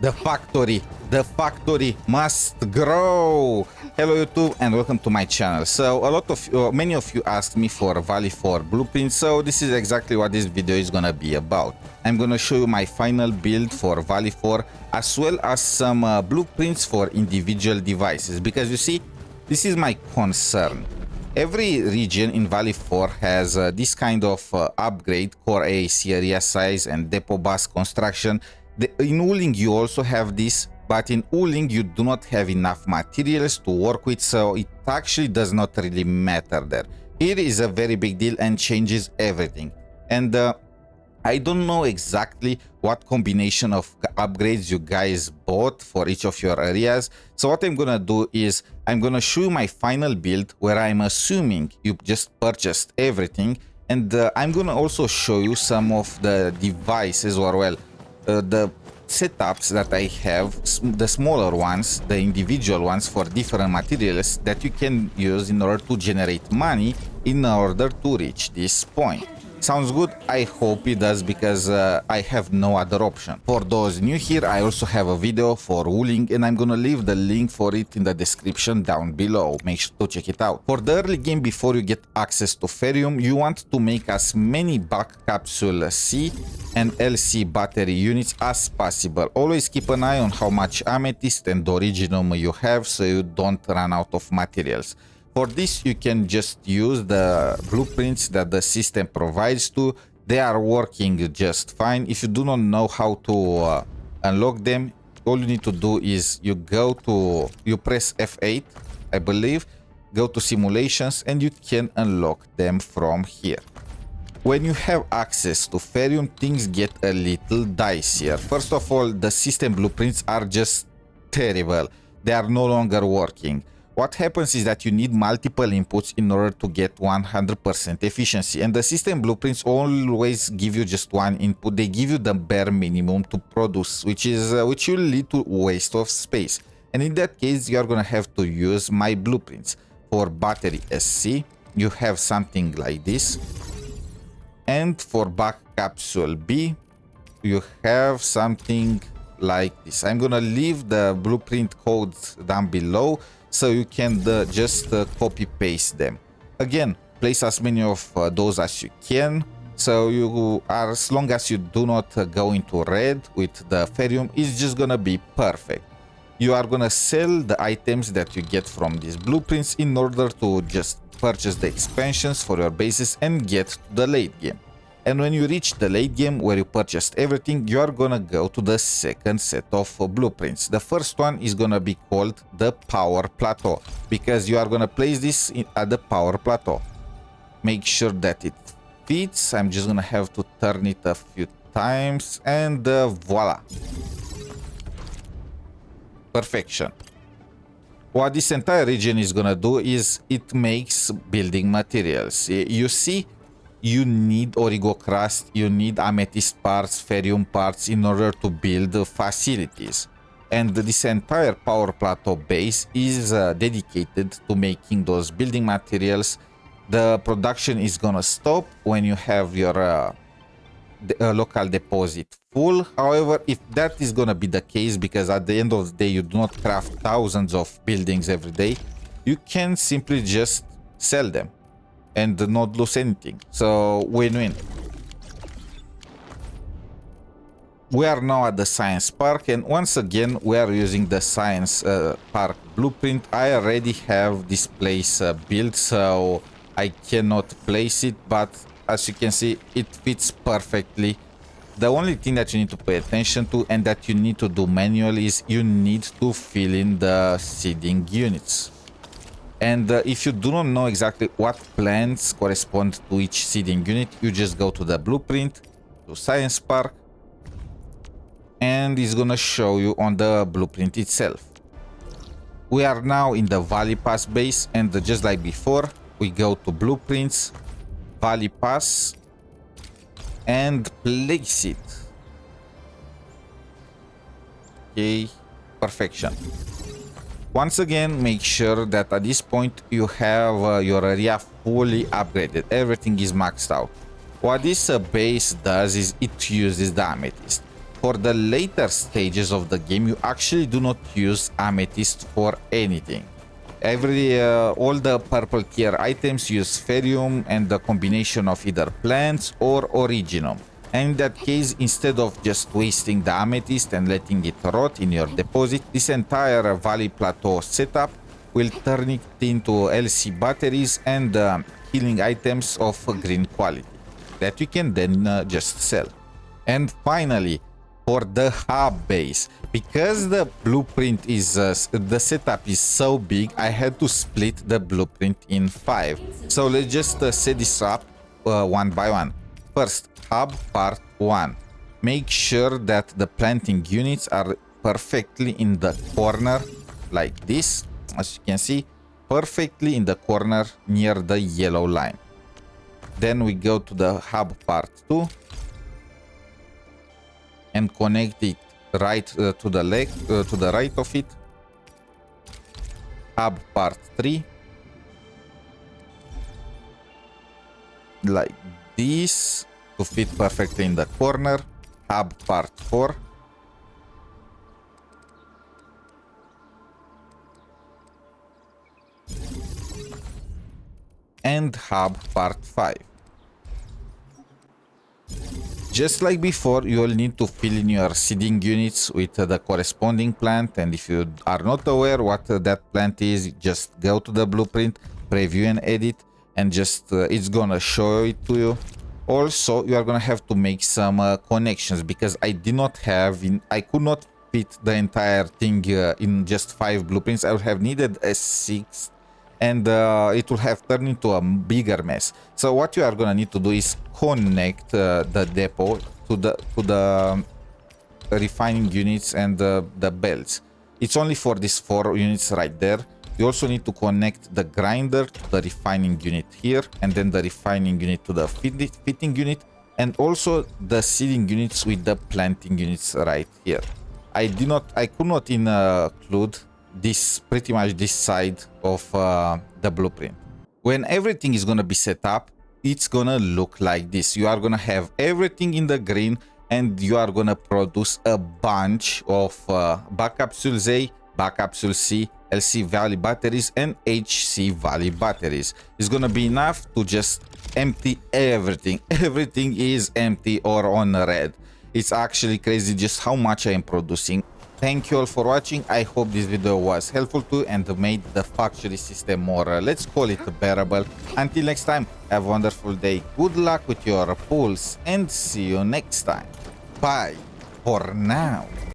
The factory must grow. Hello YouTube and welcome to my channel. So many of you asked me for Valey IV blueprint, so this is exactly what this video is gonna be about. I'm gonna show you my final build for Valey IV as well as some blueprints for individual devices, because you see, this is my concern. Every region in Valey IV has this kind of upgrade: core AAC, area size, and depot bus construction. In Wuling you also have this, but in Wuling you do not have enough materials to work with, so it actually does not really matter there. Here is a very big deal and changes everything. And I don't know exactly what combination of upgrades you guys bought for each of your areas. So what I'm gonna do is I'm gonna show you my final build where I'm assuming you just purchased everything, and I'm gonna also show you some of the devices, or well, the setups that I have, the smaller ones, the individual ones for different materials that you can use in order to generate money in order to reach this point. Sounds good? I hope it does, because I have no other option. For those new here, I also have a video for Wuling, and I'm gonna leave the link for it in the description down below. Make sure to check it out. For the early game, before you get access to Ferrium, you want to make as many back capsule C and LC battery units as possible. Always keep an eye on how much amethyst and originum you have, so you don't run out of materials. For this, you can just use the blueprints that the system provides to. They are working just fine. If you do not know how to unlock them, all you need to do is you press F8, I believe, go to simulations, and you can unlock them from here. When you have access to Ferrium, things get a little dicier. First of all, the system blueprints are just terrible. They are no longer working. What happens is that you need multiple inputs in order to get 100% efficiency, and the system blueprints always give you just one input. They give you the bare minimum to produce, which will lead to waste of space. And in that case, you are gonna have to use my blueprints. For battery SC, you have something like this, and for back capsule B, you have something like this. I'm gonna leave the blueprint codes down below, so you can just copy paste them. Again, place as many of those as you can, so you are, as long as you do not go into red with the Ferrium, it's just gonna be perfect. You are gonna sell the items that you get from these blueprints in order to just purchase the expansions for your bases and get to the late game. And when you reach the late game where you purchased everything, you are gonna go to the second set of blueprints. The first one is gonna be called the Power Plateau, because you are gonna place this at the Power Plateau. Make sure that it fits. I'm just gonna have to turn it a few times, and voila. Perfection. What this entire region is gonna do is it makes building materials. You see, you need origo crust, you need amethyst parts, ferrium parts in order to build facilities. And this entire Power Plateau base is dedicated to making those building materials. The production is gonna stop when you have your local deposit full. However, if that is gonna be the case, because at the end of the day you do not craft thousands of buildings every day, you can simply just sell them and not lose anything. So win-win. We are now at the Science Park, and once again we are using the Science Park blueprint. I already have this place built, so I cannot place it, but as you can see, it fits perfectly. The only thing that you need to pay attention to and that you need to do manually is you need to fill in the seeding units. And if you do not know exactly what plants correspond to each seeding unit, you just go to the blueprint, to Science Park, and it's gonna show you on the blueprint itself. We are now in the Valley Pass base, and just like before, we go to blueprints, Valley Pass, and place it. Okay, perfection. Once again, make sure that at this point you have your area fully upgraded. Everything is maxed out. What this base does is it uses the amethyst. For the later stages of the game, you actually do not use amethyst for anything. All the purple tier items use Ferrium and the combination of either plants or originum. And in that case, instead of just wasting the amethyst and letting it rot in your deposit, this entire Valey Plateau setup will turn it into LC batteries and healing items of green quality that you can then just sell. And finally, for the hub base, because the blueprint is the setup is so big, I had to split the blueprint in 5. So let's just set this up one by one. First, hub part 1. Make sure that the planting units are perfectly in the corner like this, as you can see, perfectly in the corner near the yellow line. Then we go to the hub part 2 and connect it right to the leg to the right of it. Hub part 3 like this to fit perfectly in the corner. Hub part 4 and hub part 5. Just like before, you will need to fill in your seeding units with the corresponding plant, and if you are not aware what that plant is, just go to the blueprint, preview and edit, and just it's gonna show it to you. Also, you are gonna have to make some connections, because I could not fit the entire thing in just 5 blueprints. I would have needed a 6th, and it will have turned into a bigger mess. So what you are gonna need to do is connect the depot to the refining units and the belts. It's only for these 4 units right there. You also need to connect the grinder to the refining unit here, and then the refining unit to the fitting unit, and also the seeding units with the planting units right here. I could not include pretty much this side of the blueprint. When everything is gonna be set up, it's gonna look like this. You are gonna have everything in the green, and you are gonna produce a bunch of Capsule A, Capsule C, LC Valey batteries, and HC Valey batteries. It's gonna be enough to just empty everything. Everything is empty or on red. It's actually crazy just how much I am producing. Thank you all for watching. I hope this video was helpful too and made the factory system more, let's call it, bearable. Until next time, have a wonderful day. Good luck with your pulls and see you next time. Bye for now.